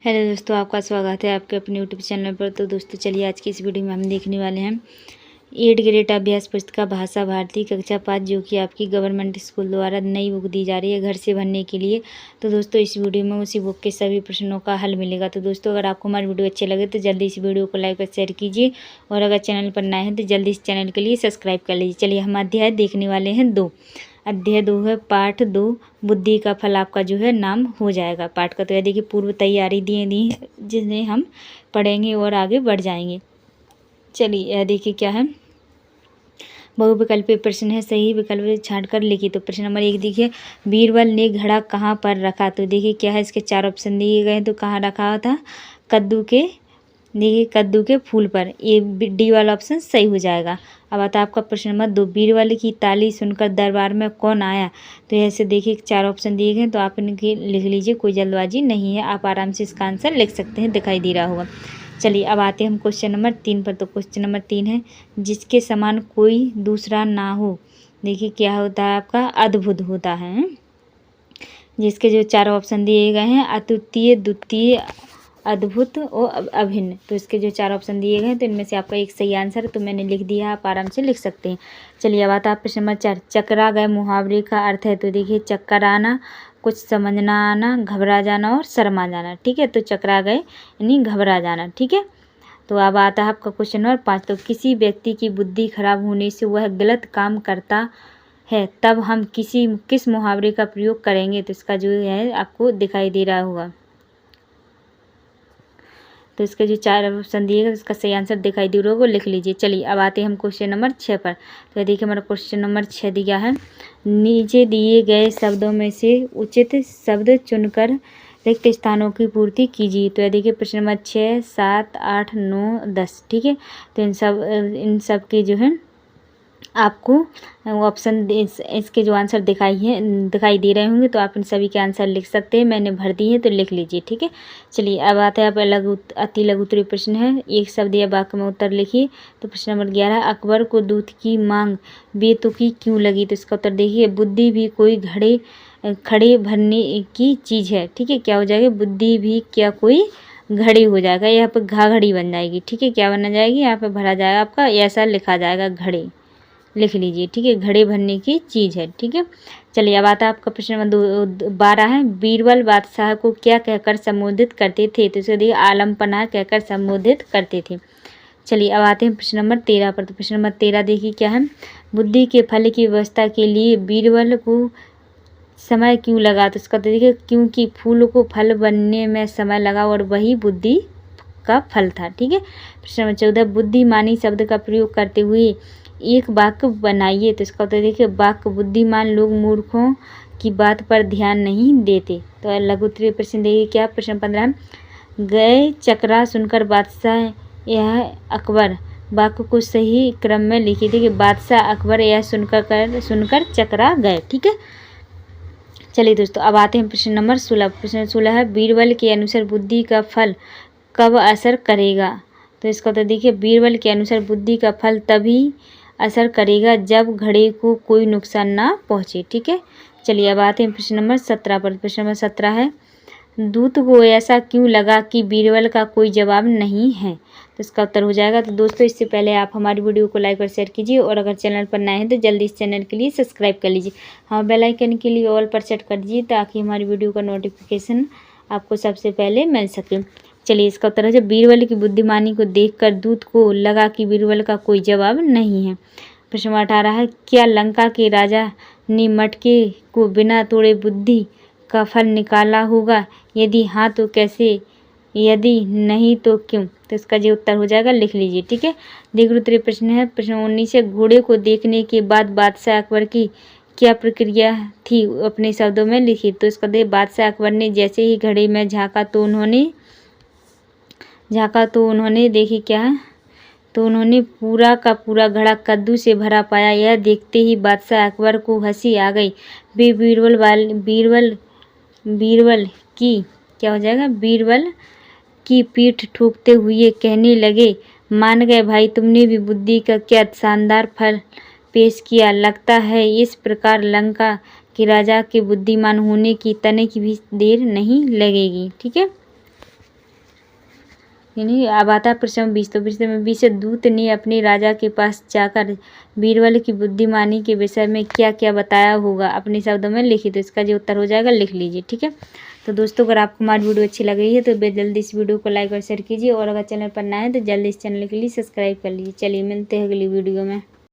Hello दोस्तों, आपका स्वागत है आपके अपने यूट्यूब चैनल पर। तो दोस्तों चलिए आज की इस वीडियो में हम देखने वाले हैं 8 ग्रेड अभ्यास पुस्तिका भाषा भारती कक्षा 5, जो कि आपकी गवर्नमेंट स्कूल द्वारा नई बुक दी जा रही है घर से भरने के लिए। तो दोस्तों इस वीडियो में उसी बुक के सभी प्रश्नों का हल मिलेगा। तो दोस्तों अगर आपको हमारी वीडियो अच्छे लगे तो जल्दी इस वीडियो को लाइक और शेयर कीजिए, और अगर चैनल पर नए हैं तो जल्दी इस चैनल के लिए सब्सक्राइब कर लीजिए। चलिए हम अध्याय देखने वाले हैं 2। अध्याय 2 है पाठ 2 बुद्धि का फल। आपका जो है नाम हो जाएगा पाठ का। तो यह देखिए पूर्व तैयारी दी है जिन्हें हम पढ़ेंगे और आगे बढ़ जाएंगे। चलिए यह देखिए क्या है, बहुविकल्पीय प्रश्न है, सही विकल्प छांट कर लिखिए। तो प्रश्न नंबर 1 देखिए, बीरबल ने घड़ा कहाँ पर रखा। तो देखिए क्या है, इसके 4 ऑप्शन दिए गए हैं। तो कहाँ रखा हुआ था, कद्दू के, देखिए कद्दू के फूल पर। ये डी वाला ऑप्शन सही हो जाएगा। अब आता है आपका प्रश्न नंबर 2, बीरबल की ताली सुनकर दरबार में कौन आया। तो ऐसे देखिए 4 ऑप्शन दिए गए हैं, तो आप इनके लिख लीजिए, कोई जल्दबाजी नहीं है, आप आराम से इसका आंसर लिख सकते हैं, दिखाई दे रहा होगा। चलिए अब आते हैं हम क्वेश्चन नंबर 3 पर। तो क्वेश्चन नंबर 3 है, जिसके समान कोई दूसरा ना हो। देखिए क्या होता है आपका, अद्भुत होता है। जिसके जो 4 ऑप्शन दिए गए हैं, अद्वितीय, द्वितीय, अद्भुत और अभिन्न। तो इसके जो 4 ऑप्शन दिए गए हैं, तो इनमें से आपका एक सही आंसर तो मैंने लिख दिया, आप आराम से लिख सकते हैं। चलिए अब आता है प्रश्न नंबर 4, चकरा गए मुहावरे का अर्थ है। तो देखिए चक्कर आना, कुछ समझना आना, घबरा जाना और शर्मा जाना। ठीक है, तो चकरा गए यानी घबरा जाना। ठीक है, तो अब आता है आपका क्वेश्चन नंबर 5, तो किसी व्यक्ति की बुद्धि खराब होने से वह गलत काम करता है, तब हम किस मुहावरे का प्रयोग करेंगे। तो इसका जो है आपको दिखाई दे रहा होगा। तो इसके जो 4 ऑप्शन दिए गए, इसका सही आंसर दिखाई दे रहा होगा, लिख लीजिए। चलिए अब आते हैं हम क्वेश्चन नंबर 6 पर। तो देखिए हमारा क्वेश्चन नंबर 6 दिया है, नीचे दिए गए शब्दों में से उचित शब्द चुनकर रिक्त स्थानों की पूर्ति कीजिए। तो देखिए प्रश्न नंबर 6, 7, 8, 9, 10। ठीक है, तो इन सब के जो है आपको ऑप्शन इसके जो आंसर दिखाई दे रहे होंगे, तो आप इन सभी के आंसर लिख सकते हैं। मैंने भर दी है तो लिख लीजिए। ठीक है, चलिए अब आता है आप अति लघु उत्तरीय प्रश्न है, एक शब्द या वाक्य में उत्तर लिखिए। तो प्रश्न नंबर 11, अकबर को दूध की मांग बेतुकी क्यों लगी। तो इसका उत्तर देखिए, बुद्धि भी कोई खड़े भरने की चीज़ है। ठीक है, क्या हो जाएगा, बुद्धि भी क्या कोई घड़ी हो जाएगा, यहाँ पर घड़ी बन जाएगी। ठीक है, क्या बना जाएगी, यहाँ पे भरा जाएगा आपका, ऐसा लिखा जाएगा, घड़ी लिख लीजिए। ठीक है, घड़े भरने की चीज़ है। ठीक है, चलिए अब आता है आपका प्रश्न नंबर 12 है, बीरबल बादशाह को क्या कहकर संबोधित करते थे। तो इसे देखिए आलम पनाह कहकर संबोधित करते थे। चलिए अब आते हैं प्रश्न नंबर 13 पर। तो प्रश्न नंबर 13 देखिए क्या है, बुद्धि के फल की व्यवस्था के लिए बीरबल को समय क्यों लगा। तो इसका देखिए, क्योंकि फूल को फल बनने में समय लगा और वही बुद्धि का फल था। ठीक है, प्रश्न नंबर 14, बुद्धिमानी शब्द का प्रयोग करते हुए एक वाक्य बनाइए। तो इसका उत्तर देखिए, वाक्य, बुद्धिमान लोग मूर्खों की बात पर ध्यान नहीं देते। तो लघु उत्तरीय प्रश्न देखिए क्या, प्रश्न 15, गए चकरा सुनकर बादशाह यह अकबर। वाक्य को सही क्रम में लिखिए। देखिए बादशाह अकबर यह सुनकर चकरा गए। ठीक है, चलिए दोस्तों अब आते हैं प्रश्न नंबर 16। प्रश्न 16 है, बीरबल के अनुसार बुद्धि का फल कब असर करेगा। तो इसका तो देखिए, बीरबल के अनुसार बुद्धि का फल तभी असर करेगा जब घड़े को कोई नुकसान ना पहुँचे। ठीक है, चलिए अब आते हैं प्रश्न नंबर 17 पर। प्रश्न नंबर 17 है, दूत को ऐसा क्यों लगा कि बीरबल का कोई जवाब नहीं है। तो इसका उत्तर हो जाएगा। तो दोस्तों इससे पहले आप हमारी वीडियो को लाइक और शेयर कीजिए, और अगर चैनल पर नए हैं तो जल्दी इस चैनल के लिए सब्सक्राइब कर लीजिए। हाँ, बेल आइकन के लिए ऑल पर सेट कर दीजिए, ताकि हमारी वीडियो का नोटिफिकेशन आपको सबसे पहले मिल सके। चलिए इसका उत्तर है, बीरबल की बुद्धिमानी को देखकर दूत को लगा कि बीरबल का कोई जवाब नहीं है। प्रश्न नंबर 18 है, क्या लंका के राजा ने मटके को बिना तोड़े बुद्धि का फल निकाला होगा, यदि हाँ तो कैसे, यदि नहीं तो क्यों। तो इसका जो उत्तर हो जाएगा लिख लीजिए। ठीक है, दीर्घ उत्तरीय प्रश्न है, प्रश्न 19 है, घोड़े को देखने के बाद बादशाह अकबर की क्या प्रक्रिया थी, अपने शब्दों में लिखिए। तो इसका दे, बादशाह अकबर ने जैसे ही घड़े में झाँका तो उन्होंने देखिए क्या है, तो उन्होंने पूरा का पूरा घड़ा कद्दू से भरा पाया। यह देखते ही बादशाह अकबर को हंसी आ गई। वे बीरबल की क्या हो जाएगा, बीरबल की पीठ ठोकते हुए कहने लगे, मान गए भाई, तुमने भी बुद्धि का क्या शानदार फल पेश किया। लगता है इस प्रकार लंका के राजा के बुद्धिमान होने की तनिक भी देर नहीं लगेगी। ठीक है, यानी अब आता है प्रश्न 20। तो प्रश्न में 20 दूत ने अपने राजा के पास जाकर बीरबल की बुद्धिमानी के विषय में क्या क्या बताया होगा अपने शब्दों में लिखिए। तो इसका जो उत्तर हो जाएगा लिख लीजिए, ठीक है। तो दोस्तों अगर आपको हमारी वीडियो अच्छी लग रही है तो जल्दी इस वीडियो को लाइक और शेयर कीजिए, और अगर चैनल पर नया है तो जल्दी इस चैनल के लिए सब्सक्राइब कर लीजिए। चलिए मिलते हैं अगली वीडियो में।